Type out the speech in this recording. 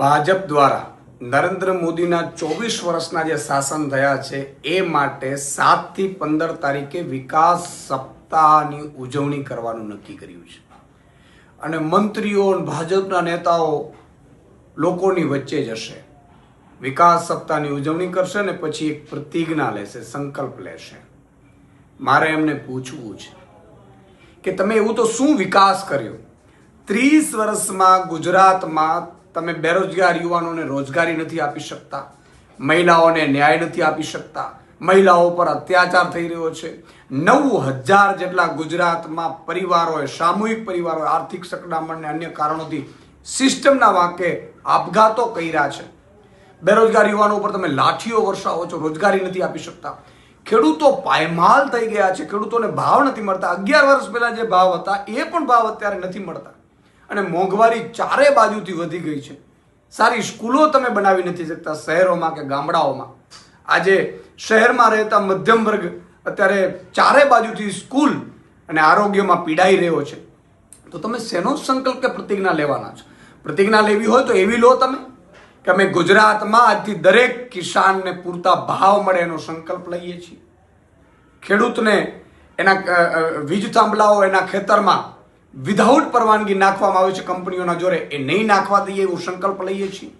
ભાજપ દ્વારા નરેન્દ્ર મોદીના 24 વર્ષના જે શાસન થયા છે એ માટે 7 થી 15 તારીખે વિકાસ સપ્તાહની ઉજવણી કરવાનું નક્કી કર્યું છે અને મંત્રીઓ અને ભાજપના નેતાઓ લોકોની વચ્ચે જશે, વિકાસ સપ્તાહની ઉજવણી કરશે અને પછી એક પ્રતિજ્ઞા લેશે, સંકલ્પ લેશે. મારે એમને પૂછવું છે કે તમે એવું તો શું વિકાસ કર્યો? 30 વર્ષમાં ગુજરાતમાં તમે બેરોજગાર યુવાનોને રોજગારી નથી આપી શકતા, મહિલાઓને ન્યાય નથી આપી શકતા, મહિલાઓ પર અત્યાચાર થઈ રહ્યો છે. 9,000 જેટલા ગુજરાતમાં પરિવારોએ, સામૂહિક પરિવારોએ આર્થિક સકડામણ અને અન્ય કારણોથી સિસ્ટમના વાંકે આપઘાતો કર્યા છે. બેરોજગાર યુવાનો ઉપર તમે લાઠીઓ વરસાવો છો, રોજગારી નથી આપી શકતા. ખેડૂતો પાયમાલ થઈ ગયા છે, ખેડૂતોને ભાવ નથી મળતા. 11 વર્ષ પહેલા જે ભાવ હતા એ પણ ભાવ અત્યારે નથી મળતા અને મોંઘવારી ચારે બાજુથી વધી ગઈ છે. સારી સ્કૂલો તમે બનાવી નથી શકતા શહેરોમાં કે ગામડાઓમાં. આજે શહેરમાં રહેતા મધ્યમ વર્ગ અત્યારે ચારે બાજુથી સ્કૂલ અને આરોગ્યમાં પીડાઈ રહ્યો છે. તો તમે શેનો સંકલ્પ કે પ્રતિજ્ઞા લેવાના છો? પ્રતિજ્ઞા લેવી હોય તો એવી લો તમે કે અમે ગુજરાતમાં આજથી દરેક કિસાનને પૂરતા ભાવ મળે એનો સંકલ્પ લઈએ છીએ. ખેડૂતને એના વીજ થાંભલાઓ એના ખેતરમાં વિધાઉટ પરવાનગી નાખવામાં આવે છે કંપનીઓના જોરે, એ નહીં નાખવા દઈએ એવો સંકલ્પ લઈએ છીએ.